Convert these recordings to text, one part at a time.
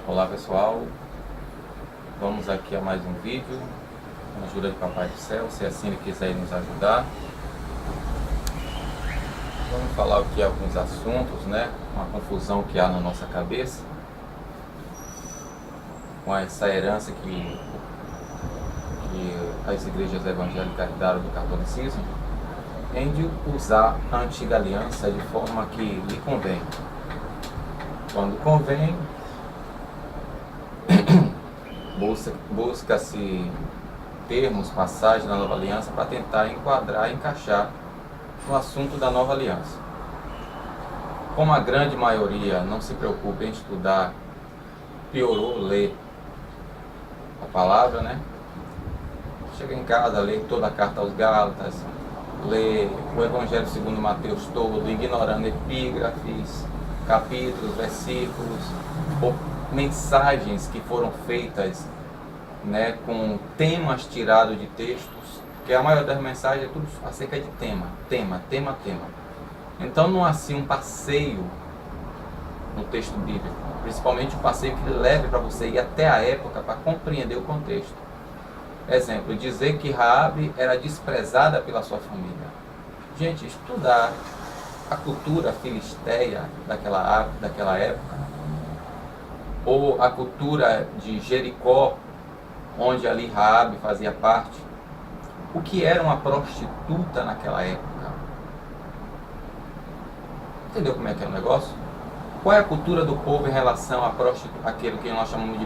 Olá pessoal, vamos aqui a mais um vídeo com a ajuda de Papai do Céu, se assim ele quiser nos ajudar. Vamos falar aqui alguns assuntos, né? Uma confusão que há na nossa cabeça com essa herança que as igrejas evangélicas daram do catolicismo, em de usar a antiga aliança de forma que lhe convém. Quando convém, busca-se termos, passagens da nova aliança para tentar enquadrar e encaixar no assunto da nova aliança. Como a grande maioria não se preocupa em estudar, piorou ler a palavra, né? Chega em casa, lê toda a carta aos Gálatas, lê o Evangelho segundo Mateus todo, ignorando epígrafes, capítulos, versículos, ou mensagens que foram feitas, né, com temas tirados de textos, que a maioria das mensagens é tudo acerca de tema. Então não há assim um passeio no texto bíblico, principalmente um passeio que leve para você ir até a época para compreender o contexto. Exemplo, dizer que Raabe era desprezada pela sua família. Gente, estudar a cultura filisteia daquela época, ou a cultura de Jericó, onde ali Raabe fazia parte, o que era uma prostituta naquela época. Entendeu como é que é o negócio? Qual é a cultura do povo em relação a aquilo que nós chamamos de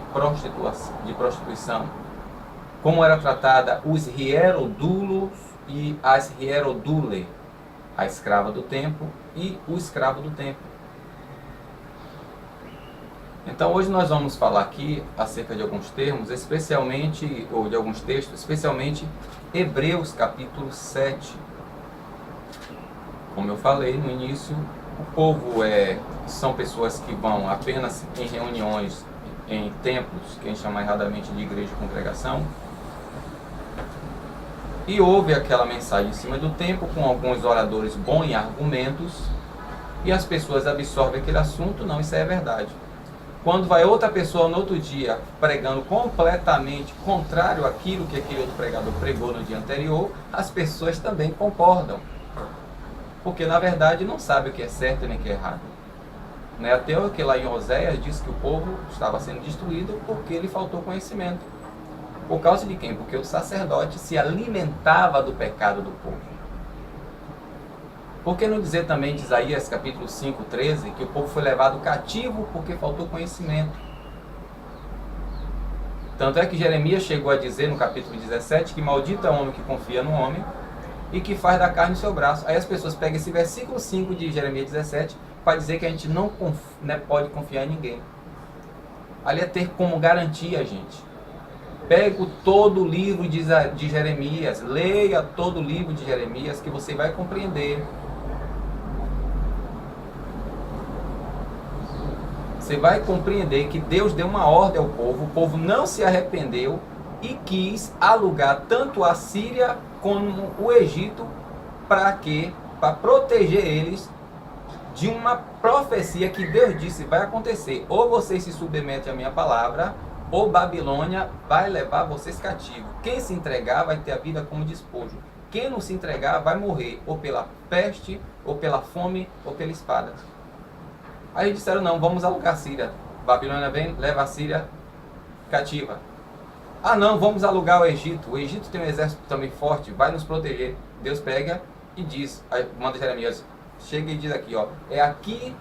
prostituição? Como era tratada os hierodulos e as hierodule, a escrava do templo e o escravo do templo. Então hoje nós vamos falar aqui acerca de alguns termos, especialmente, ou de alguns textos, especialmente Hebreus capítulo 7. Como eu falei no início, o povo são pessoas que vão apenas em reuniões, em templos, que a gente chama erradamente de igreja e congregação, e ouve aquela mensagem em cima do templo com alguns oradores bons em argumentos, e as pessoas absorvem aquele assunto. Não, isso é verdade. Quando vai outra pessoa no outro dia pregando completamente contrário àquilo que aquele outro pregador pregou no dia anterior, as pessoas também concordam, porque na verdade não sabe o que é certo nem o que é errado. Né? Até que lá em Oséias diz que o povo estava sendo destruído porque lhe faltou conhecimento. Por causa de quem? Porque o sacerdote se alimentava do pecado do povo. Por que não dizer também de Isaías capítulo 5, 13, que o povo foi levado cativo porque faltou conhecimento? Tanto é que Jeremias chegou a dizer no capítulo 17 que maldito é o homem que confia no homem e que faz da carne o seu braço. Aí as pessoas pegam esse versículo 5 de Jeremias 17 para dizer que a gente não pode confiar em ninguém. Ali é ter como garantia, gente. Pega todo o livro de Jeremias, leia todo o livro de Jeremias, que você vai compreender. Você vai compreender que Deus deu uma ordem ao povo, o povo não se arrependeu e quis alugar tanto a Síria como o Egito. Para quê? Para proteger eles de uma profecia que Deus disse vai acontecer. Ou vocês se submetem à minha palavra, ou Babilônia vai levar vocês cativos. Quem se entregar vai ter a vida como despojo. Quem não se entregar vai morrer, ou pela peste, ou pela fome, ou pela espada. Aí eles disseram, não, vamos alugar a Síria. Babilônia vem, leva a Síria cativa. Ah não, vamos alugar o Egito. O Egito tem um exército também forte, vai nos proteger. Deus pega e diz, aí manda Jeremias, chega e diz aqui, ó, é aqui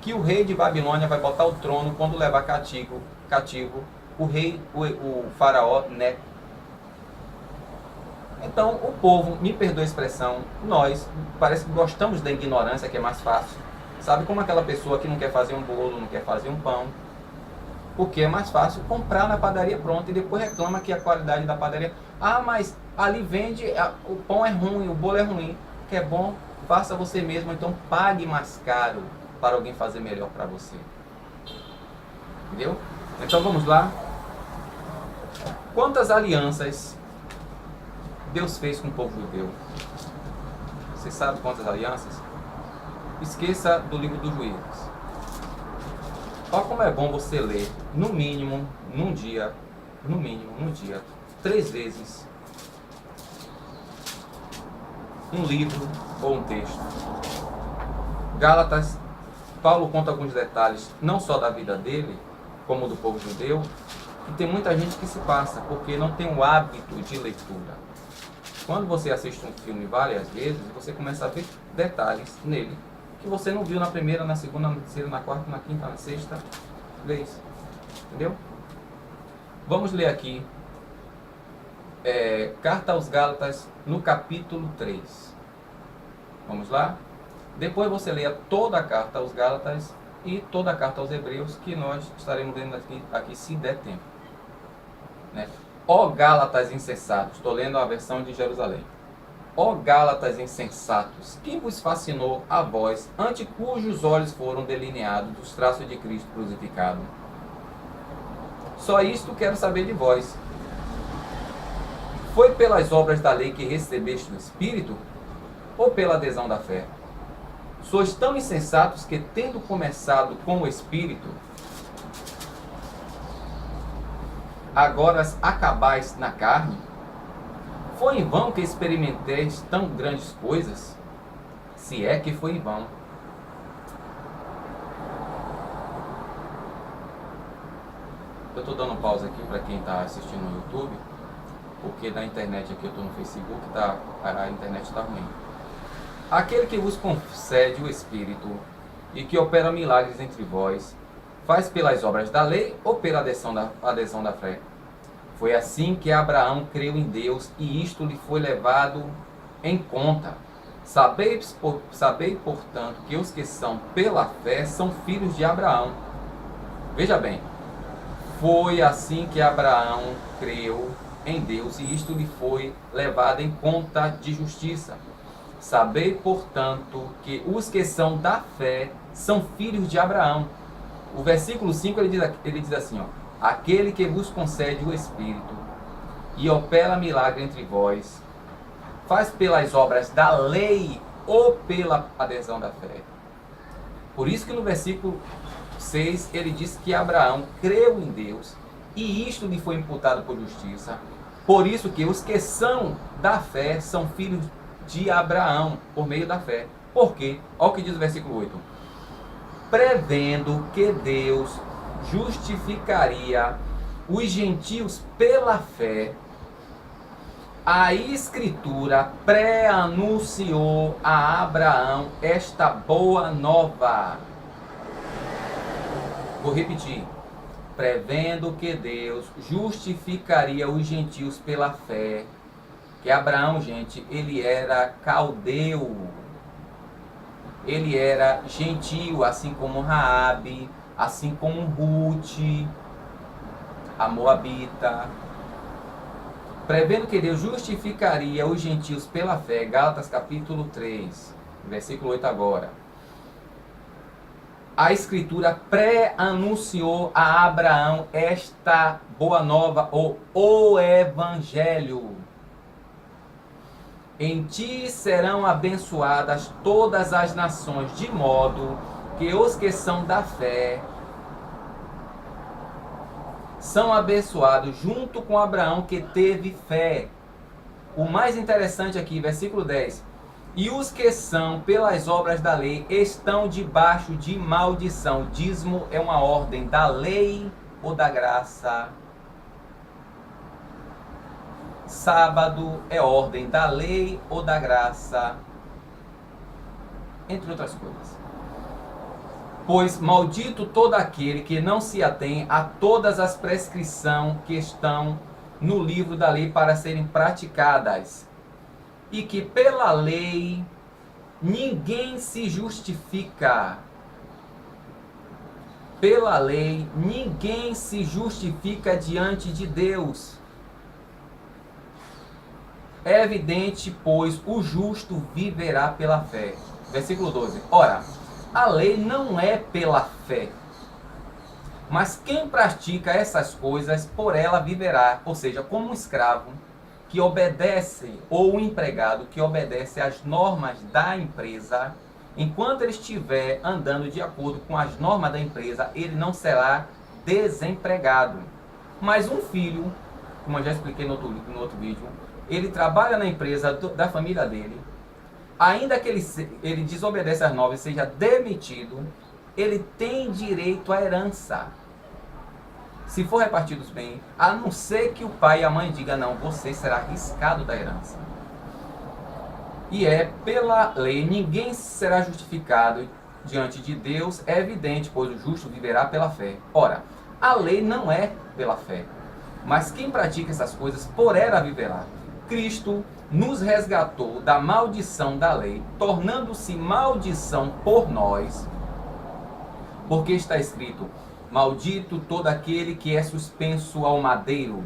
que o rei de Babilônia vai botar o trono quando levar cativo o rei, o faraó Neco. Então o povo, me perdoa a expressão, nós parece que gostamos da ignorância, que é mais fácil. Sabe como aquela pessoa que não quer fazer um bolo, não quer fazer um pão, porque é mais fácil comprar na padaria pronta e depois reclama que a qualidade da padaria, mas ali vende, o pão é ruim, o bolo é ruim. Que é bom, faça você mesmo, então pague mais caro para alguém fazer melhor para você. Entendeu? Então vamos lá. Quantas alianças Deus fez com o povo judeu? Você sabe quantas alianças? Esqueça do livro dos Juízes. Olha como é bom você ler, no mínimo, num dia, 3 vezes, um livro ou um texto. Gálatas, Paulo conta alguns detalhes, não só da vida dele, como do povo judeu, e tem muita gente que se passa, porque não tem o hábito de leitura. Quando você assiste um filme várias vezes, você começa a ver detalhes nele, que você não viu na primeira, na segunda, na terceira, na quarta, na quinta, na sexta vez. Entendeu? Vamos ler aqui, Carta aos Gálatas, no capítulo 3. Vamos lá? Depois você leia toda a carta aos Gálatas e toda a carta aos Hebreus, que nós estaremos lendo aqui se der tempo. Né? Ó Gálatas insensatos, estou lendo a versão de Jerusalém. Ó Gálatas insensatos, quem vos fascinou a vós, ante cujos olhos foram delineados os traços de Cristo crucificado? Só isto quero saber de vós. Foi pelas obras da lei que recebeste o Espírito, ou pela adesão da fé? Sois tão insensatos que, tendo começado com o Espírito, agora acabais na carne? Foi em vão que experimenteis tão grandes coisas? Se é que foi em vão. Eu estou dando pausa aqui para quem está assistindo no YouTube, porque na internet aqui eu estou no Facebook, a internet está ruim. Aquele que vos concede o Espírito e que opera milagres entre vós, faz pelas obras da lei ou pela adesão da fé? Foi assim que Abraão creu em Deus e isto lhe foi levado em conta. Sabei, portanto, que os que são pela fé são filhos de Abraão. Veja bem, foi assim que Abraão creu em Deus e isto lhe foi levado em conta de justiça. Sabei, portanto, que os que são da fé são filhos de Abraão. O versículo 5 ele diz assim, ó: aquele que vos concede o Espírito e opera milagre entre vós, faz pelas obras da lei ou pela adesão da fé? Por isso que no versículo 6 ele diz que Abraão creu em Deus e isto lhe foi imputado por justiça. Por isso que os que são da fé são filhos de Abraão, por meio da fé. Por quê? Olha o que diz o versículo 8. Prevendo que Deus justificaria os gentios pela fé, a Escritura pré-anunciou a Abraão esta boa nova. Vou repetir. Prevendo que Deus justificaria os gentios pela fé. Que Abraão, gente, ele era caldeu. Ele era gentio, assim como Raabe, assim como Ruth, a moabita. Prevendo que Deus justificaria os gentios pela fé. Gálatas capítulo 3, versículo 8 agora. A Escritura pré-anunciou a Abraão esta boa nova, ou o Evangelho. Em ti serão abençoadas todas as nações, de modo que os que são da fé são abençoados junto com Abraão, que teve fé. O mais interessante aqui, versículo 10. E os que são pelas obras da lei estão debaixo de maldição. Dízimo é uma ordem da lei ou da graça. Sábado é ordem da lei ou da graça, entre outras coisas. Pois maldito todo aquele que não se atém a todas as prescrições que estão no livro da lei para serem praticadas, e que pela lei ninguém se justifica. Pela lei ninguém se justifica diante de Deus. É evidente, pois o justo viverá pela fé. Versículo 12. Ora, a lei não é pela fé, mas quem pratica essas coisas, por ela viverá. Ou seja, como um escravo que obedece, ou um empregado que obedece às normas da empresa, Enquanto ele estiver andando de acordo com as normas da empresa, ele não será desempregado. Mas um filho, como eu já expliquei no outro vídeo, ele trabalha na empresa da família dele, ainda que ele desobedece às normas e seja demitido, ele tem direito à herança. Se for repartido os bens, a não ser que o pai e a mãe digam, não, você será riscado da herança. E pela lei, ninguém será justificado diante de Deus, é evidente, pois o justo viverá pela fé. Ora, a lei não é pela fé, mas quem pratica essas coisas, por ela viverá. Cristo nos resgatou da maldição da lei, tornando-se maldição por nós, porque está escrito, maldito todo aquele que é suspenso ao madeiro,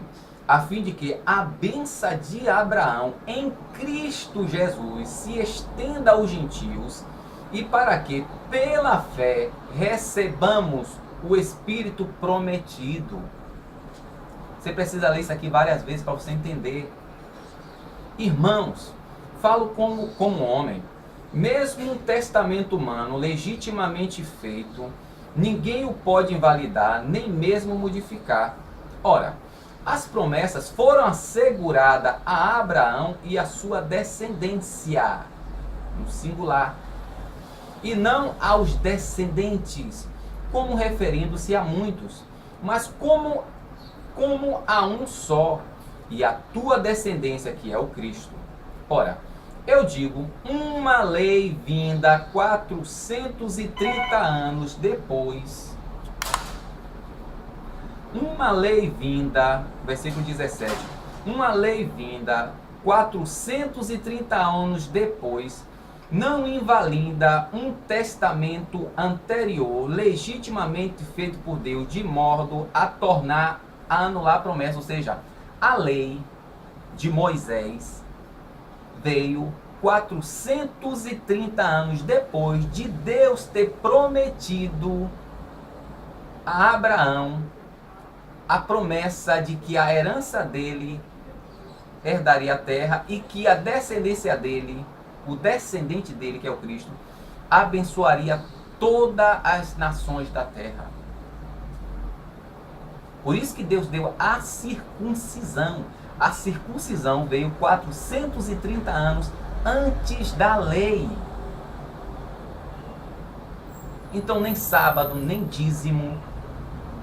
a fim de que a bênção de Abraão em Cristo Jesus se estenda aos gentios, e para que, pela fé, recebamos o Espírito prometido. Você precisa ler isso aqui várias vezes para você entender. Irmãos, falo como homem, mesmo um testamento humano legitimamente feito, ninguém o pode invalidar, nem mesmo modificar. Ora, as promessas foram asseguradas a Abraão e a sua descendência, no singular, e não aos descendentes, como referindo-se a muitos, mas como a um só, e a tua descendência, que é o Cristo. Ora, eu digo, uma lei vinda 430 anos depois, uma lei vinda, versículo 17, uma lei vinda 430 anos depois, não invalida um testamento anterior, legitimamente feito por Deus, de modo a anular a promessa. Ou seja, a lei de Moisés veio 430 anos depois de Deus ter prometido a Abraão a promessa de que a herança dele herdaria a terra e que a descendência dele, o descendente dele, que é o Cristo, abençoaria todas as nações da terra. Por isso que Deus deu a circuncisão. A circuncisão veio 430 anos antes da lei. Então nem sábado, nem dízimo.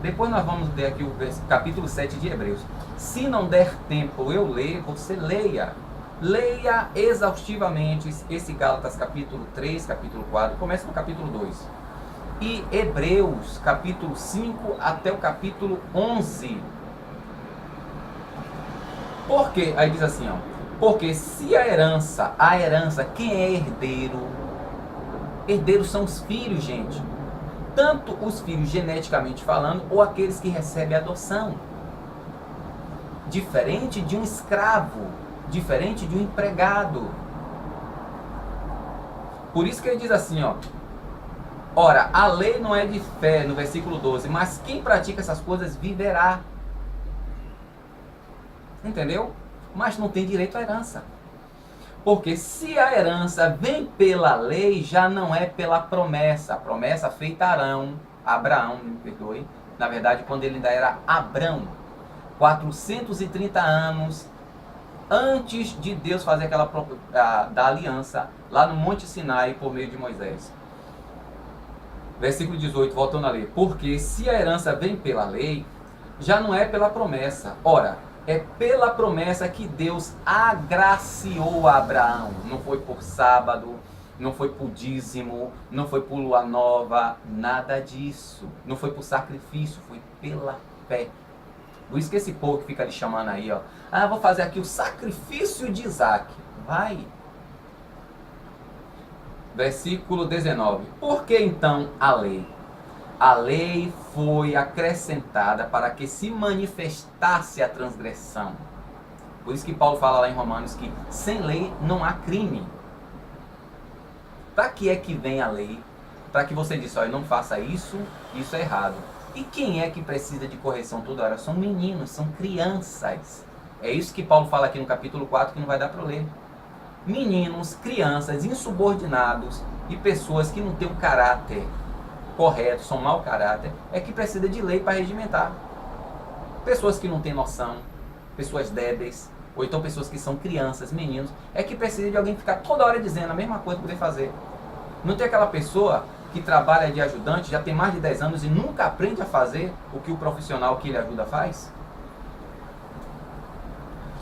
Depois nós vamos ler aqui o capítulo 7 de Hebreus. Se não der tempo eu ler, você leia. Leia exaustivamente esse Gálatas capítulo 3, capítulo 4. Começa no capítulo 2. E Hebreus capítulo 5 até o capítulo 11. Por quê? Aí diz assim, ó. Porque se a herança, quem é herdeiro? Herdeiros são os filhos, gente. Tanto os filhos geneticamente falando, ou aqueles que recebem adoção. Diferente de um escravo, diferente de um empregado. Por isso que ele diz assim, ó. Ora, a lei não é de fé, no versículo 12, mas quem pratica essas coisas viverá. Entendeu? Mas não tem direito à herança. Porque se a herança vem pela lei, já não é pela promessa. A promessa feita a Abraão, me perdoe, na verdade, quando ele ainda era Abrão, 430 anos antes de Deus fazer da aliança lá no Monte Sinai por meio de Moisés. Versículo 18, voltando a ler. Porque se a herança vem pela lei, já não é pela promessa. Ora, é pela promessa que Deus agraciou a Abraão. Não foi por sábado, não foi por dízimo, não foi por lua nova, nada disso. Não foi por sacrifício, foi pela fé. Por isso que esse povo que fica ali chamando aí, ó. Ah, vou fazer aqui o sacrifício de Isaac. Vai. Versículo 19. Por que então a lei? A lei foi acrescentada para que se manifestasse a transgressão. Por isso que Paulo fala lá em Romanos que sem lei não há crime. Para que é que vem a lei? Para que você diga, olha, não faça isso, isso é errado. E quem é que precisa de correção toda hora? São meninos, são crianças. É isso que Paulo fala aqui no capítulo 4 que não vai dar para ler. meninos, crianças, insubordinados e pessoas que não têm um caráter correto, são mau caráter, é que precisa de lei para regimentar. Pessoas que não têm noção, pessoas débeis, ou então pessoas que são crianças, meninos, é que precisa de alguém ficar toda hora dizendo a mesma coisa para poder fazer. Não tem aquela pessoa que trabalha de ajudante, já tem mais de 10 anos e nunca aprende a fazer o que o profissional que ele ajuda faz?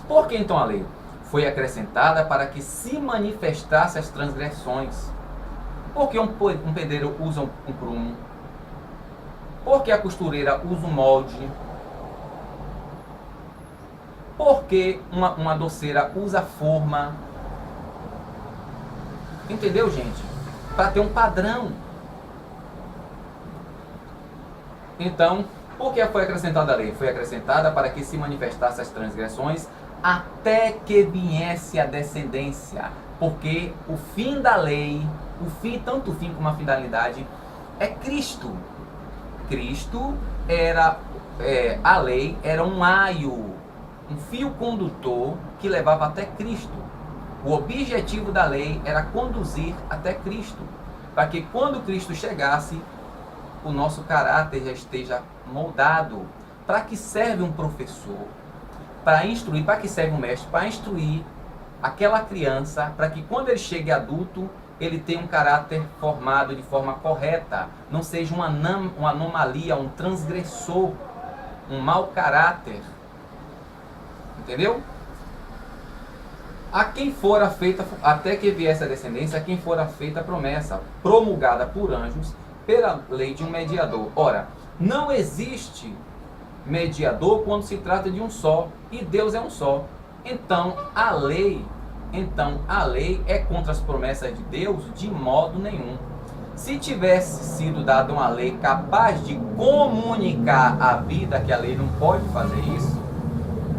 Por que então a lei? Foi acrescentada para que se manifestasse as transgressões. Por que um pedreiro usa um prumo? Por que a costureira usa um molde? Por que uma doceira usa forma? Entendeu, gente? Para ter um padrão. Então, por que foi acrescentada a lei? Foi acrescentada para que se manifestasse as transgressões até que viesse a descendência. Porque o fim da lei, tanto o fim como a finalidade, é Cristo. Cristo era, a lei era um aio, um fio condutor que levava até Cristo. O objetivo da lei era conduzir até Cristo, para que quando Cristo chegasse, o nosso caráter já esteja moldado. Para que serve um professor? Para instruir. Para que serve um mestre? Para instruir aquela criança, para que quando ele chegue adulto, ele tenha um caráter formado de forma correta, não seja uma anomalia, um transgressor, um mau caráter. Entendeu? A quem fora feita, até que viesse a descendência, a quem fora feita a promessa, promulgada por anjos, pela lei de um mediador. Ora, não existe mediador quando se trata de um só, e Deus é um só. Então a lei é contra as promessas de Deus de modo nenhum. Se tivesse sido dada uma lei capaz de comunicar a vida, que a lei não pode fazer isso,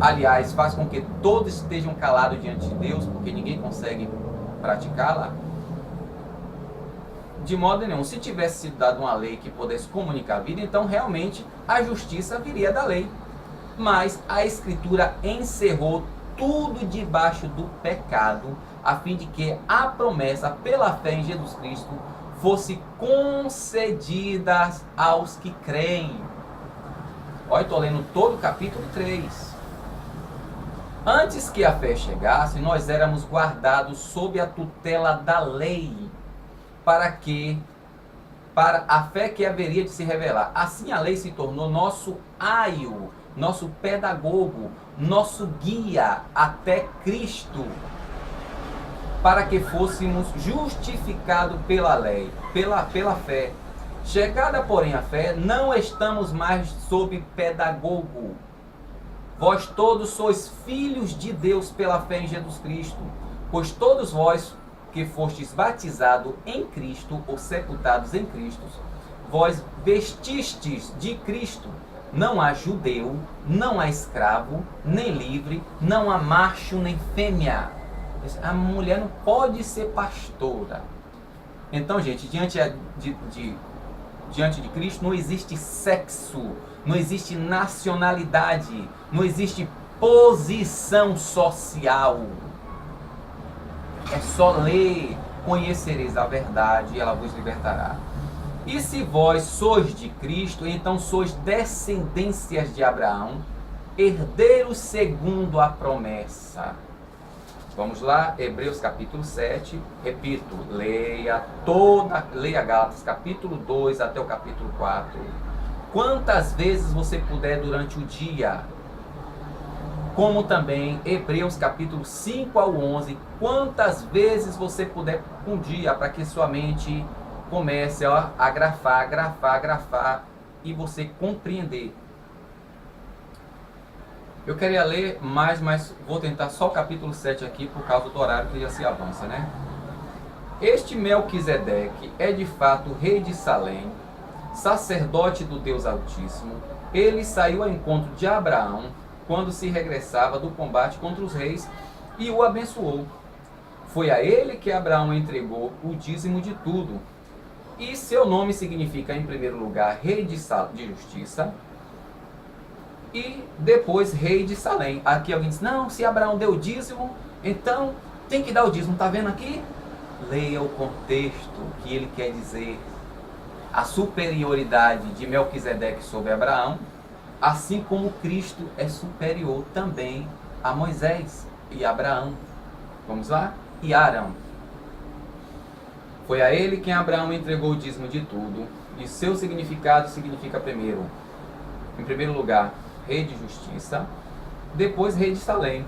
aliás, faz com que todos estejam calados diante de Deus, porque ninguém consegue praticá-la. De modo nenhum. Se tivesse sido dada uma lei que pudesse comunicar a vida, então realmente a justiça viria da lei. Mas a Escritura encerrou tudo debaixo do pecado, a fim de que a promessa pela fé em Jesus Cristo fosse concedida aos que creem. Olha, estou lendo todo o capítulo 3. Antes que a fé chegasse, nós éramos guardados sob a tutela da lei, para a fé que haveria de se revelar. Assim a lei se tornou nosso aio, nosso pedagogo, nosso guia até Cristo, para que fôssemos justificados pela lei, pela fé. Chegada, porém, a fé, não estamos mais sob pedagogo. Vós todos sois filhos de Deus pela fé em Jesus Cristo, pois todos vós que fostes batizados em Cristo ou sepultados em Cristo, vós vestistes de Cristo. Não há judeu, não há escravo, nem livre, não há macho nem fêmea. A mulher não pode ser pastora. Então, gente, diante de Cristo não existe sexo, não existe nacionalidade, não existe posição social. É só ler, conhecereis a verdade e ela vos libertará. E se vós sois de Cristo, então sois descendências de Abraão, herdeiros segundo a promessa. Vamos lá, Hebreus capítulo 7, repito, leia Gálatas capítulo 2 até o capítulo 4. Quantas vezes você puder durante o dia, como também Hebreus capítulo 5 ao 11, quantas vezes você puder um dia, para que sua mente comece a grafar e você compreender. Eu queria ler mais, mas vou tentar só o capítulo 7 aqui por causa do horário que já se avança, né? Este Melquisedeque é de fato rei de Salém, sacerdote do Deus Altíssimo. Ele saiu ao encontro de Abraão quando se regressava do combate contra os reis e o abençoou. Foi a ele que Abraão entregou o dízimo de tudo. E seu nome significa, em primeiro lugar, rei de justiça, e depois rei de Salém. Aqui alguém diz, não, se Abraão deu dízimo, então tem que dar o dízimo. Está vendo aqui? Leia o contexto que ele quer dizer. A superioridade de Melquisedeque sobre Abraão, assim como Cristo é superior também a Moisés e Abraão. Vamos lá? E Arão. Foi a ele quem Abraão entregou o dízimo de tudo. E seu significado significa primeiro, em primeiro lugar, rei de justiça, depois rei de Salém.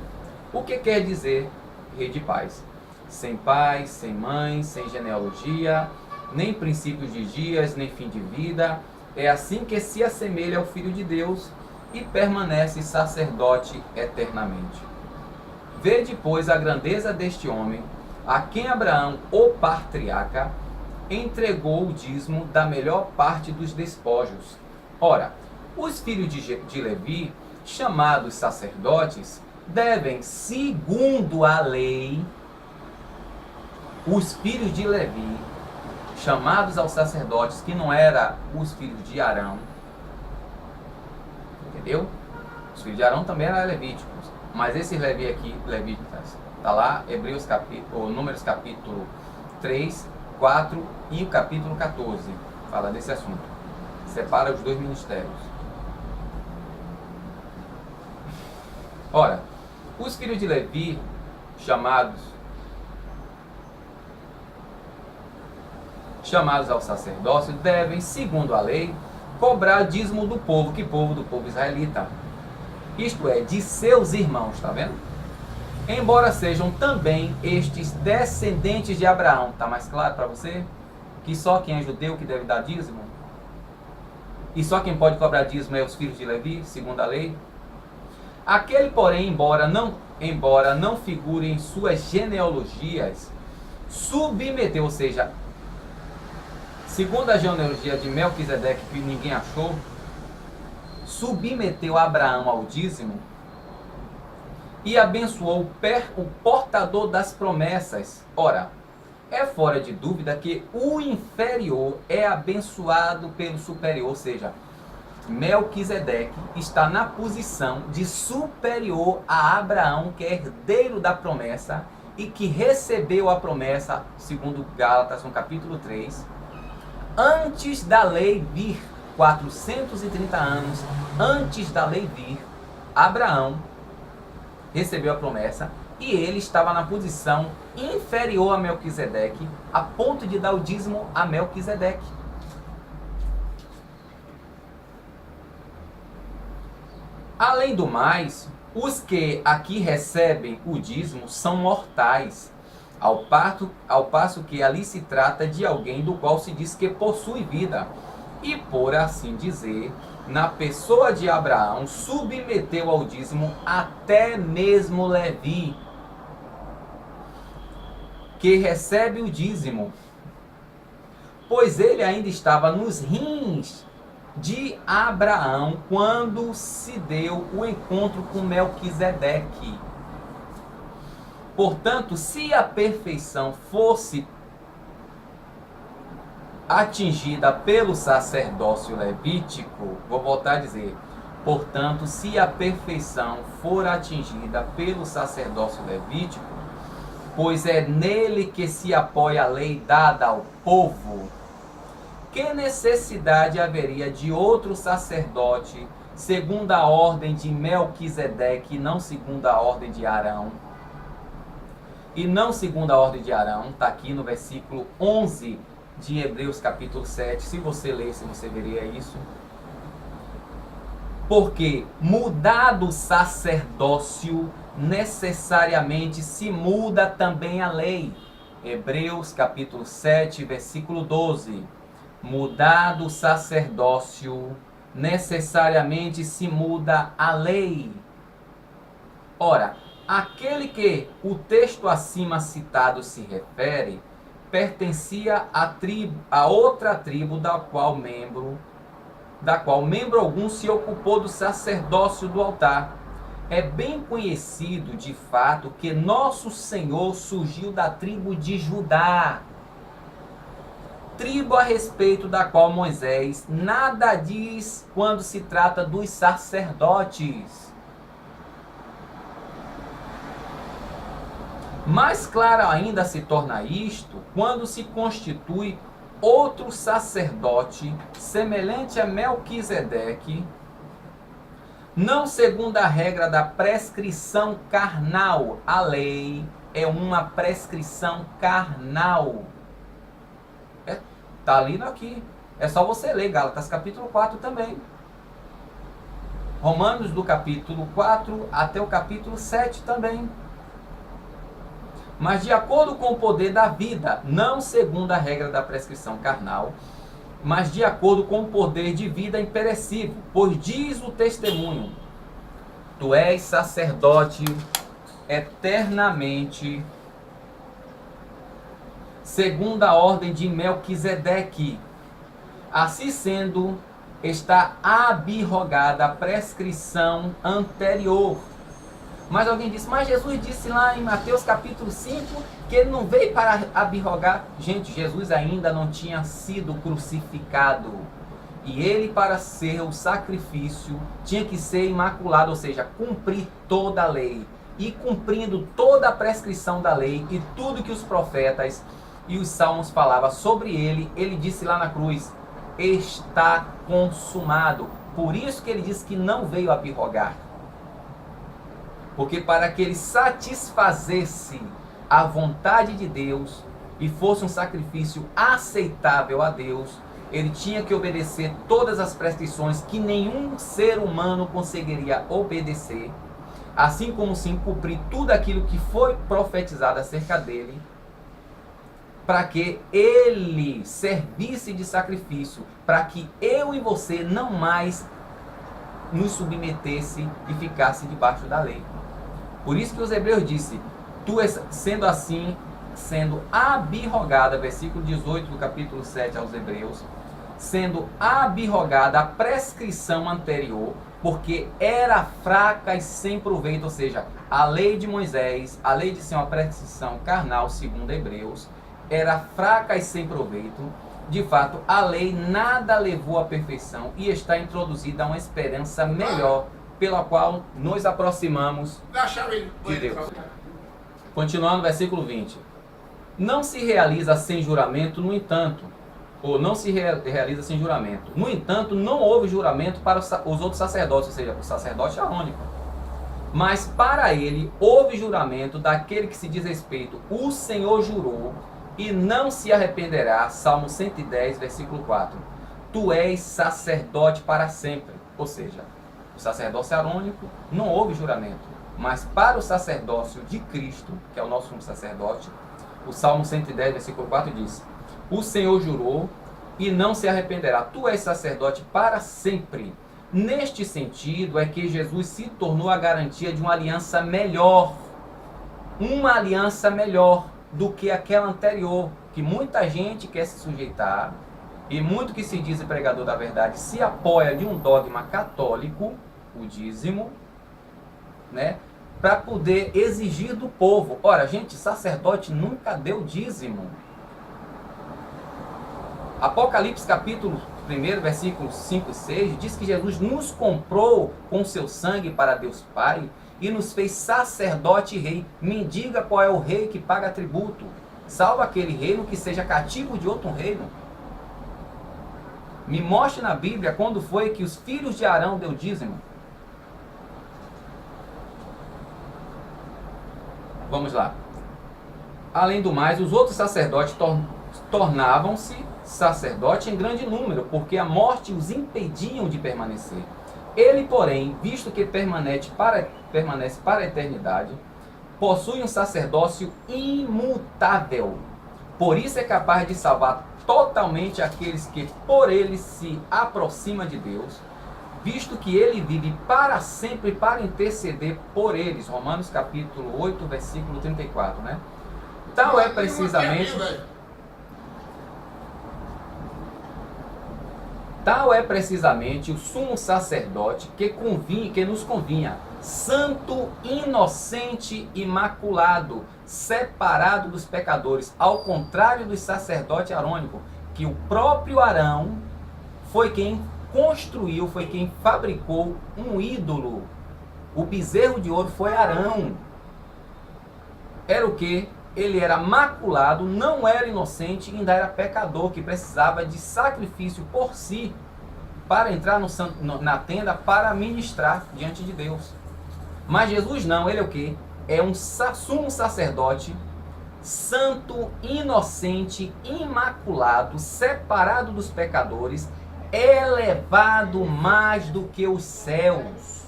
O que quer dizer rei de paz? Sem pai, sem mãe, sem genealogia, nem princípios de dias, nem fim de vida. É assim que se assemelha ao Filho de Deus e permanece sacerdote eternamente. Vede, pois, a grandeza deste homem, a quem Abraão, o patriarca, entregou o dízimo da melhor parte dos despojos. Ora, os filhos de Levi, chamados sacerdotes, devem, segundo a lei, os filhos de Levi, chamados aos sacerdotes, que não eram os filhos de Arão, entendeu? Os filhos de Arão também eram levíticos, mas esse Levi aqui, levíticos, está lá, Números capítulo 3, 4 e o capítulo 14, fala desse assunto, separa os dois ministérios. Ora, os filhos de Levi, chamados ao sacerdócio, devem, segundo a lei, cobrar dízimo do povo. Que povo? Do povo israelita. Isto é, de seus irmãos, está vendo? Embora sejam também estes descendentes de Abraão. Está mais claro para você? Que só quem é judeu que deve dar dízimo? E só quem pode cobrar dízimo é os filhos de Levi, segundo a lei? Aquele, porém, embora não figure em suas genealogias, submeteu, ou seja, segundo a genealogia de Melquisedeque, que ninguém achou, submeteu Abraão ao dízimo e abençoou o portador das promessas. Ora, é fora de dúvida que o inferior é abençoado pelo superior, ou seja, Melquisedeque está na posição de superior a Abraão, que é herdeiro da promessa e que recebeu a promessa, segundo Gálatas, no capítulo 3, antes da lei vir, 430 anos antes da lei vir, Abraão recebeu a promessa e ele estava na posição inferior a Melquisedeque, a ponto de dar o dízimo a Melquisedeque. Além do mais, os que aqui recebem o dízimo são mortais, ao passo que ali se trata de alguém do qual se diz que possui vida. E, por assim dizer, na pessoa de Abraão, submeteu ao dízimo até mesmo Levi, que recebe o dízimo, pois ele ainda estava nos rins de Abraão quando se deu o encontro com Melquisedeque. Portanto, se a perfeição fosse atingida pelo sacerdócio levítico, vou voltar a dizer, portanto, se a perfeição for atingida pelo sacerdócio levítico, pois é nele que se apoia a lei dada ao povo, que necessidade haveria de outro sacerdote segundo a ordem de Melquisedeque, não segundo a ordem de Arão? E não segundo a ordem de Arão, está aqui no versículo 11 de Hebreus capítulo 7. Se você lesse, você veria isso. Porque mudado o sacerdócio, necessariamente se muda também a lei. Hebreus capítulo 7, versículo 12. Mudado o sacerdócio, necessariamente se muda a lei. Ora, aquele que o texto acima citado se refere, pertencia a outra tribo da qual membro algum se ocupou do sacerdócio do altar. É bem conhecido de fato que nosso Senhor surgiu da tribo de Judá, tribo a respeito da qual Moisés nada diz quando se trata dos sacerdotes. Mais claro ainda se torna isto quando se constitui outro sacerdote semelhante a Melquisedeque, não segundo a regra da prescrição carnal. A lei é uma prescrição carnal. Está ali aqui. É só você ler Gálatas capítulo 4 também. Romanos do capítulo 4 até o capítulo 7 também. Mas de acordo com o poder da vida, não segundo a regra da prescrição carnal, mas de acordo com o poder de vida imperecível. Pois diz o testemunho: tu és sacerdote eternamente, segundo a ordem de Melquisedeque. Assim sendo, está abrogada a prescrição anterior. Mas alguém disse, mas Jesus disse lá em Mateus capítulo 5 que ele não veio para abrogar. Gente, Jesus ainda não tinha sido crucificado. E ele, para ser o sacrifício, tinha que ser imaculado, ou seja, cumprir toda a lei. E cumprindo toda a prescrição da lei e tudo que os profetas e os salmos falavam sobre ele, ele disse lá na cruz, está consumado. Por isso que ele disse que não veio abrogar. Porque para que ele satisfazesse a vontade de Deus e fosse um sacrifício aceitável a Deus, ele tinha que obedecer todas as prescrições que nenhum ser humano conseguiria obedecer, assim como sim cumprir tudo aquilo que foi profetizado acerca dele, para que ele servisse de sacrifício, para que eu e você não mais nos submetesse e ficasse debaixo da lei. Por isso que os Hebreus disse, tu sendo assim, sendo abrogada, versículo 18 do capítulo 7 aos Hebreus, sendo abrogada a prescrição anterior, porque era fraca e sem proveito, ou seja, a lei de Moisés, a lei de ser uma prescrição carnal, segundo Hebreus, era fraca e sem proveito. De fato, a lei nada levou à perfeição e está introduzida uma esperança melhor, pela qual nos aproximamos de Deus. Continuando, versículo 20. Não se realiza sem juramento, no entanto, ou não se realiza sem juramento. No entanto, não houve juramento para os outros sacerdotes, ou seja, o sacerdote arônico. Mas para ele houve juramento daquele que se diz respeito. O Senhor jurou e não se arrependerá. Salmo 110, versículo 4. Tu és sacerdote para sempre. Ou seja, o sacerdócio arônico não houve juramento. Mas para o sacerdócio de Cristo, que é o nosso sumo sacerdote, o Salmo 110, versículo 4 diz: o Senhor jurou e não se arrependerá. Tu és sacerdote para sempre. Neste sentido é que Jesus se tornou a garantia de uma aliança melhor. Uma aliança melhor do que aquela anterior, que muita gente quer se sujeitar, e muito que se diz pregador da verdade se apoia de um dogma católico, o dízimo, né, para poder exigir do povo. Ora, gente, sacerdote nunca deu dízimo. Apocalipse capítulo 1, versículos 5 e 6, diz que Jesus nos comprou com seu sangue para Deus Pai e nos fez sacerdote e rei. Me diga qual é o rei que paga tributo. Salva aquele reino que seja cativo de outro reino. Me mostre na Bíblia quando foi que os filhos de Arão deu dízimo. Vamos lá. Além do mais, os outros sacerdotes tornavam-se sacerdotes em grande número, porque a morte os impediam de permanecer. Ele, porém, visto que permanece para a eternidade, possui um sacerdócio imutável. Por isso é capaz de salvar totalmente aqueles que por ele se aproximam de Deus, visto que ele vive para sempre para interceder por eles. Romanos capítulo 8, versículo 34, né? Tal é precisamente o sumo sacerdote que nos convinha, santo, inocente, imaculado, separado dos pecadores, ao contrário do sacerdote arônico, que o próprio Arão foi quem construiu, foi quem fabricou um ídolo. O bezerro de ouro foi Arão. era o quê? Ele era maculado, não era inocente, ainda era pecador, que precisava de sacrifício por si para entrar na tenda para ministrar diante de Deus. Mas Jesus não, ele é o quê? É um sumo sacerdote, santo, inocente, imaculado, separado dos pecadores, elevado mais do que os céus.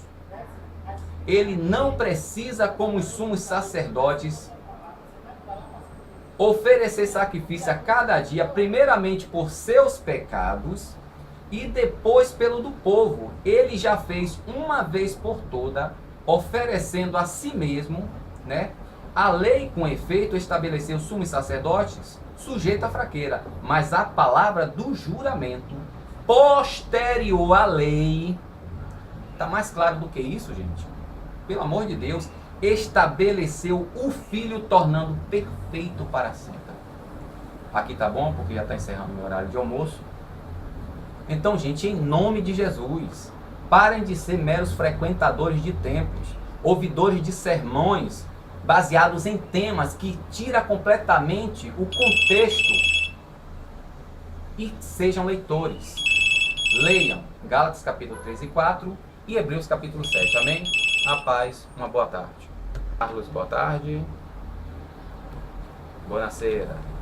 Ele não precisa, como os sumos sacerdotes, oferecer sacrifício a cada dia, primeiramente por seus pecados e depois pelo do povo. Ele já fez uma vez por toda, oferecendo a si mesmo, né? A lei, com efeito, estabeleceu sumos sacerdotes sujeito à fraqueza, mas a palavra do juramento posterior à lei está mais claro do que isso, gente. Pelo amor de Deus, estabeleceu o Filho, tornando perfeito para sempre. Aqui tá bom, porque já está encerrando o meu horário de almoço. Então, gente, em nome de Jesus, parem de ser meros frequentadores de templos, ouvidores de sermões baseados em temas que tiram completamente o contexto, e sejam leitores. Leiam Gálatas capítulo 3 e 4 e Hebreus capítulo 7. Amém? A paz, uma boa tarde. Carlos, boa tarde. Boa noite.